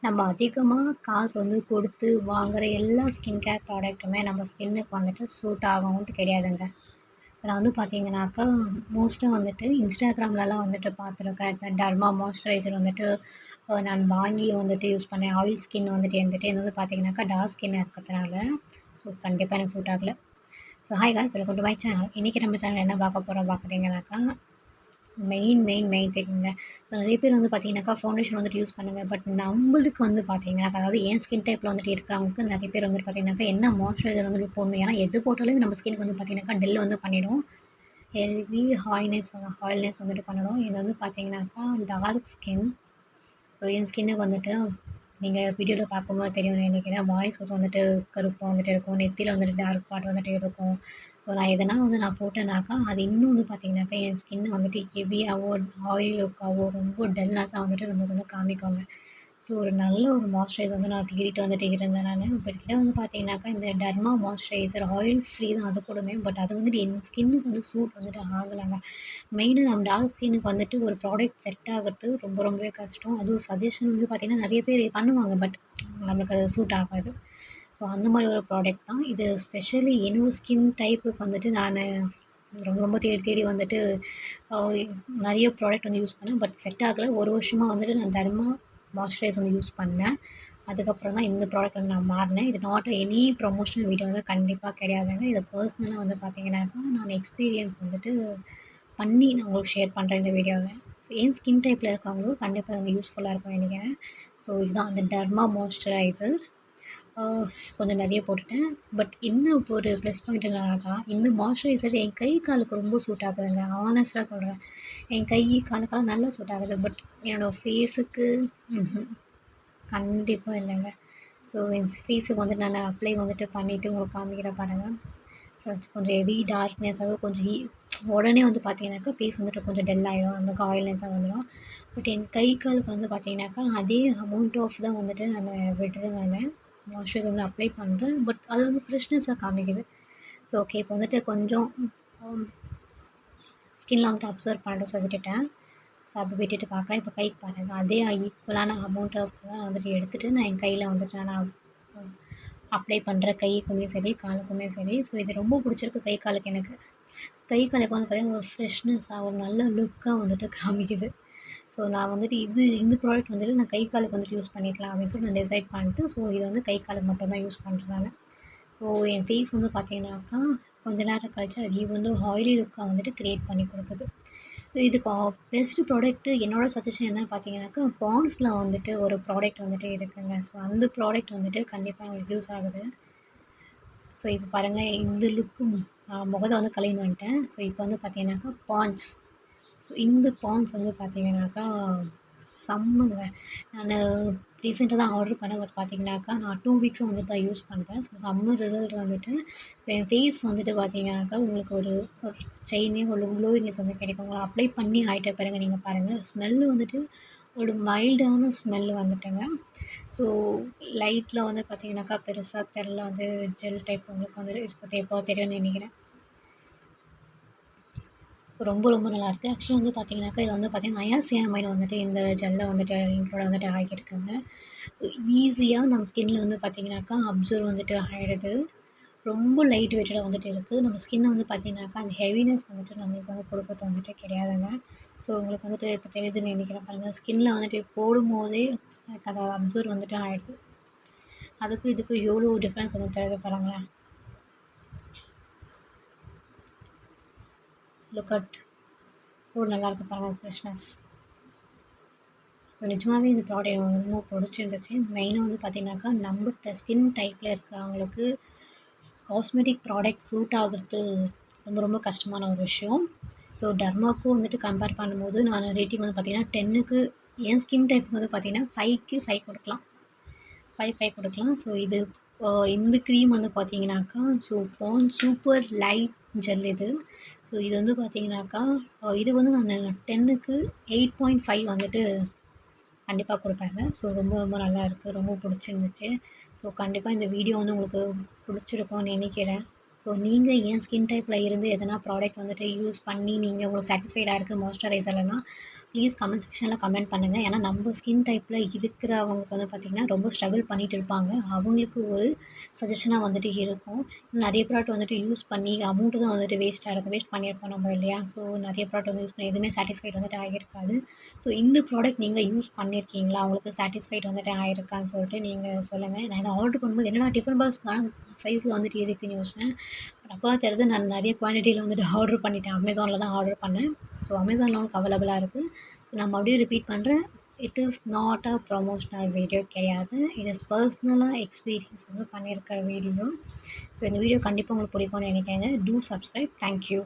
நம்ம அதிகமாக காசு கொடுத்து வாங்குகிற எல்லா ஸ்கின் கேர் ப்ராடக்ட்டுமே நம்ம ஸ்கின்னுக்கு சூட் ஆகும்ன்ட்டு கிடையாதுங்க. ஸோ நான் பார்த்தீங்கன்னாக்கா, மோஸ்ட்டாக இன்ஸ்டாகிராம்லலாம் பார்த்துருக்கேன். இந்த டர்மா மாய்ஸ்சரைசர் நான் வாங்கி யூஸ் பண்ணேன். ஆயில் ஸ்கின் இருந்துட்டு என்னது பார்த்தீங்கன்னாக்கா, டார்க் ஸ்கின்னாக இருக்கிறதுனால ஸோ கண்டிப்பாக எனக்கு சூட் ஆகல. So hi guys, welcome to my channel. இன்றைக்கி நம்ம சேனல் என்ன பார்க்க போகிறோம் பார்க்குறீங்கனாக்கா, மெயின் திங்குங்க. ஸோ நிறைய பேர் பார்த்தீங்கன்னாக்கா, ஃபவுண்டேஷன் யூஸ் பண்ணுங்கள். பட் நம்மளுக்கு பார்த்தீங்கன்னாக்கா, அதாவது என் ஸ்கின் டைப்பில் இருக்கிறவங்களுக்கு நிறைய பேர் பார்த்தீங்கன்னாக்கா, என்ன மாய்ஸ்சரைசர் போடணும். ஏன்னா எது போட்டாலும் நம்ம ஸ்கினுக்கு பார்த்தீங்கன்னாக்கா டெல் பண்ணிடும். ஹெவி ஆயில்னஸ் பண்ணணும். இது பார்த்தீங்கன்னாக்கா டார்க் ஸ்கின். ஸோ என் ஸ்கின்னுக்கு நீங்கள் வீடியோவில் பார்க்கும்போது தெரியும்னு நினைக்கிறேன். வாய்ஸ் கருப்பாக இருக்கும். நெத்தியில் டார்க் ஸ்பாட் இருக்கும். ஸோ நான் எதனா நான் போட்டேனாக்கா, அது இன்னும் பார்த்தீங்கன்னாக்கா என் ஸ்கின்னை ஹெவியாகவோ, ஆயில் லுக்காகவோ, ரொம்ப டல்னஸாக நமக்கு காமிக்குங்க. ஸோ ஒரு நல்ல ஒரு மாய்ஸ்சரைசர் நான் தேடிட்டு இருந்தேன் நான். பட் பார்த்தீங்கன்னாக்கா, இந்த டர்மா மாய்ஸ்சரைசர் ஆயில் ஃப்ரீ தான் அது கூடமே. பட் அது என் ஸ்கின்னுக்கு சூட் ஆகலைங்க. மெயினாக நம்ம டார்க் ஸ்கின்னுக்கு ஒரு ப்ராடக்ட் செட் ஆகிறது ரொம்பவே கஷ்டம். அதுவும் சஜஷன் பார்த்தீங்கன்னா நிறைய பேர் பண்ணுவாங்க. பட் நம்மளுக்கு அது சூட் ஆகாது. ஸோ அந்த மாதிரி ஒரு ப்ராடக்ட் தான் இது. ஸ்பெஷலி என்னோட ஸ்கின் டைப்புக்கு நான் ரொம்ப தேடி நிறைய ப்ராடக்ட் யூஸ் பண்ணேன். பட் செட் ஆகலை. ஒரு வருஷமாக நான் டர்மா மாய்ஸ்சரைசர் யூஸ் பண்ணேன். அதுக்கப்புறம் தான் இந்த ப்ராடக்ட் நான் மாறினேன். இது நாட் எனி ப்ரொமோஷனல் வீடியோ கிடையாதுங்க. இது பர்சனலாக பார்த்தீங்கன்னாக்கா, நான் எக்ஸ்பீரியன்ஸ் பண்ணி நான் உங்களுக்கு ஷேர் பண்ணுறேன் இந்த வீடியோவை. ஸோ என் ஸ்கின் டைப்பில் இருக்கவங்களும் கண்டிப்பாக யூஸ்ஃபுல்லாக இருக்கும்னு நினைக்கிறேன். ஸோ இதுதான் அந்த டர்மா மாய்ஸ்சரைசர். கொஞ்சம் நிறைய போட்டுட்டேன். பட் இன்னும் இப்போ ஒரு ப்ளஸ் பாயிண்ட் என்னன்னாக்கா, இந்த மாய்ஸ்சரைசர் என் கை காலுக்கு ரொம்ப சூட் ஆகுதுங்க. ஆனஸ்ட்டாக சொல்கிறேன். என் கை காலுக்கெல்லாம் நல்லா சூட் ஆகுது. பட் என்னோடய ஃபேஸுக்கு கண்டிப்பாக இல்லைங்க. ஸோ என் ஃபேஸுக்கு நான் அப்ளை பண்ணிவிட்டு உங்களுக்கு காமிக்கிறேன் பாருங்கள். ஸோ கொஞ்சம் ஹெவி டார்க்னஸாகவே கொஞ்சம் உடனே பார்த்தீங்கன்னாக்கா ஃபேஸ் கொஞ்சம் டல் ஆகிடும். நமக்கு ஆயில்னஸாக வந்துடும். பட் என் கை காலுக்கு பார்த்தீங்கன்னாக்கா, அதே அமௌண்ட் ஆஃப் தான் நான் விடுறேன். நான் மாய்ஸ்சரைசர் அப்ளை பண்ணுறேன். பட் அது ஃப்ரெஷ்னஸாக காமிக்குது. ஸோ ஓகே, இப்போ கொஞ்சம் ஸ்கின்னில் அப்சர்வ் பண்ணிட்டு ஸோ விட்டுட்டேன். ஸோ அப்படி விட்டுட்டு பார்க்கலாம். இப்போ கைக்கு பாருங்கள், அதே ஈக்குவலான அமௌண்ட் ஆஃப் தான் எடுத்துகிட்டு நான் என் கையில் நான் அப்ளை பண்ணுறேன். கைக்குமே சரி, காலுக்குமே சரி. ஸோ இது ரொம்ப பிடிச்சிருக்கு கை காலுக்கு எனக்கு. கை காலுக்கு பார்த்தீங்கன்னா ஒரு ஃப்ரெஷ்னஸாக ஒரு நல்ல லுக்காக காமிக்குது. ஸோ நான் இந்த ப்ராடக்ட் நான் கை காலுக்கு யூஸ் பண்ணிக்கலாம் அப்படின்னு சொல்லி நான் டிசைட் பண்ணிட்டு, ஸோ இது கை காலுக்கு மட்டும் தான் யூஸ் பண்ணுறேன் நான். ஸோ என் ஃபேஸ் பார்த்தீங்கன்னாக்கா, கொஞ்ச நேரம் கழிச்சு அது ஆயிலி லுக்காக க்ரியேட் பண்ணி கொடுக்குது. ஸோ இதுக்கு பெஸ்ட்டு ப்ராடக்ட்டு என்னோடய சஜஷன் என்ன பார்த்தீங்கன்னாக்கா, பாண்ட்ஸில் ஒரு ப்ராடக்ட் இருக்குங்க. ஸோ அந்த ப்ராடக்ட் கண்டிப்பாக உங்களுக்கு யூஸ் ஆகுது. ஸோ இப்போ பாருங்கள், இந்த லுக்கு முகத்தை கழுவின்னு வந்துட்டேன். ஸோ இப்போ பார்த்தீங்கன்னாக்கா பாண்ட்ஸ். ஸோ இந்த பாண்ட்ஸ் பார்த்தீங்கன்னாக்கா செம்மங்க. நான் ரீசெண்டாக தான் ஆர்டர் பண்ணேன். பட் பார்த்தீங்கன்னாக்கா, நான் 2 வீக்ஸும் தான் யூஸ் பண்ணுறேன். ஸோ செம்ம ரிசல்ட் ஸோ என் ஃபேஸ் பார்த்தீங்கன்னாக்கா, உங்களுக்கு ஒரு செயினே ஒரு க்ளோயிங்னஸ் கிடைக்கும். உங்களை அப்ளை பண்ணி ஆகிட்ட பிறகு நீங்கள் பாருங்கள், ஸ்மெல்லு ஒரு மைல்டான ஸ்மெல்லு வந்துட்டுங்க. ஸோ லைட்டில் பார்த்தீங்கன்னாக்கா பெருசாக தெரில, ஜெல் டைப் உங்களுக்கு இப்போ தெரியும்னு நினைக்கிறேன். ரொம்ப நல்லாயிருக்கு. ஆக்சுவலி பார்த்தீங்கன்னாக்கா, இதில் பார்த்தீங்கன்னா நயாசியாமைடு இந்த ஜெல்ல இன்க்ளூட் ஆகியிருக்குங்க. ஸோ ஈஸியாக நம்ம ஸ்கின்னில் பார்த்தீங்கன்னாக்கா அப்சர்வ் ஆகிடுது. ரொம்ப லைட் வெயிட்டடாக இருக்குது. நம்ம ஸ்கின்னை பார்த்தீங்கன்னாக்கா, அந்த ஹெவினஸ் நம்மளுக்கு கொடுக்கறது கிடையாதுங்க. ஸோ உங்களுக்கு இப்போ தெரியுதுன்னு நினைக்கிறேன் பாருங்கள். ஸ்கின்னில் போடும்போதே எனக்கு அதை அப்சர்வ் ஆகிடுது. அதுக்கும் இதுக்கும் எவ்வளோ டிஃப்ரென்ஸ் தெரியுது பாருங்களேன். லுக் அட் நல்லாயிருக்கு பாருங்கள் ஃப்ரெஷ்னஸ். ஸோ நிஜமாகவே இந்த ப்ராடக்ட் எனக்கு ரொம்ப பிடிச்சிருந்துச்சு. மெயினாக பார்த்தீங்கன்னாக்கா, நம்ம ஸ்கின் டைப்பில் இருக்கிறவங்களுக்கு காஸ்மெட்டிக் ப்ராடக்ட் சூட் ஆகிறது ரொம்ப கஷ்டமான ஒரு விஷயம். ஸோ டர்மாக்கும் கம்பேர் பண்ணும்போது நான் ரேட்டிங் பார்த்தீங்கன்னா 10க்கு என் ஸ்கின் டைப்புக்கு பார்த்தீங்கன்னா 5க்கு 5 கொடுக்கலாம். 5 கொடுக்கலாம். ஸோ இது இந்த க்ரீம் பார்த்தீங்கன்னாக்கா, so Pond's super light gel இது. ஸோ இது பார்த்தீங்கன்னாக்கா, இது நான் 10க்கு 8.5 கண்டிப்பாக கொடுப்பேங்க. ஸோ ரொம்ப நல்லாயிருக்கு. ரொம்ப பிடிச்சிருந்துச்சு. ஸோ கண்டிப்பாக இந்த வீடியோ உங்களுக்கு பிடிச்சிருக்கும்னு நினைக்கிறேன். ஸோ நீங்கள் என் ஸ்கின் டைப்பில் இருந்து எதனா ப்ராடக்ட் யூஸ் பண்ணி நீங்கள் உங்களுக்கு சாட்டிஸ்ஃபைடாக இருக்குது மாய்ஸ்சரைசர்லனா, ப்ளீஸ் கமெண்ட் செக்ஷனில் கமெண்ட் பண்ணுங்கள். ஏன்னா நம்ம ஸ்கின் டைப்பில் இருக்கிறவங்களுக்கு வந்து பார்த்திங்கன்னா ரொம்ப ஸ்ட்ரகிள் பண்ணிகிட்டு இருப்பாங்க. அவங்களுக்கு ஒரு சஜஷனாக வந்துட்டு இருக்கும். நிறைய ப்ராடக்ட் வந்துட்டு யூஸ் பண்ணி அமௌண்ட்டு தான் வந்துட்டு வேஸ்ட் ஆகிருக்கும். வேஸ்ட் பண்ணியிருப்போம் நம்ம இல்லையா? ஸோ நிறைய ப்ராடக்ட் வந்து யூஸ் பண்ணி எதுவுமே சாட்டிஸ்ஃபைட் வந்துட்டு ஆகியிருக்காது. ஸோ இந்த ப்ராடக்ட் நீங்கள் யூஸ் பண்ணியிருக்கீங்களா? உங்களுக்கு சாட்டிஸ்ஃபைட் வந்துட்டு ஆகிருக்கான்னு சொல்லிட்டு நீங்கள் சொல்லுங்கள். நான் இதை ஆர்டர் பண்ணும்போது என்னடா டிஃபன் பாக்ஸ்க்கான சைஸில் வந்துட்டு இருக்குதுன்னு யோசிச்சேன். பட் அப்போ தான் தெரியுது நான் நிறைய குவான்டிட்டியில் வந்துட்டு ஆர்டர் பண்ணிட்டேன். அமேசானில் தான் ஆர்டர் பண்ணேன். ஸோ அமேசானில் உங்களுக்கு அவைலபிளாக இருக்குது. ஸோ நான் மறுபடியும் ரிப்பீட் பண்ணுறேன். It is not a promotional video கிடையாது. இது இஸ் பர்சனலாக எக்ஸ்பீரியன்ஸ் வந்து பண்ணியிருக்கிற வீடியோ. ஸோ இந்த வீடியோ கண்டிப்பாக உங்களுக்கு பிடிக்கும்னு நினைக்கிறேங்க. Two subscribe. Thank you.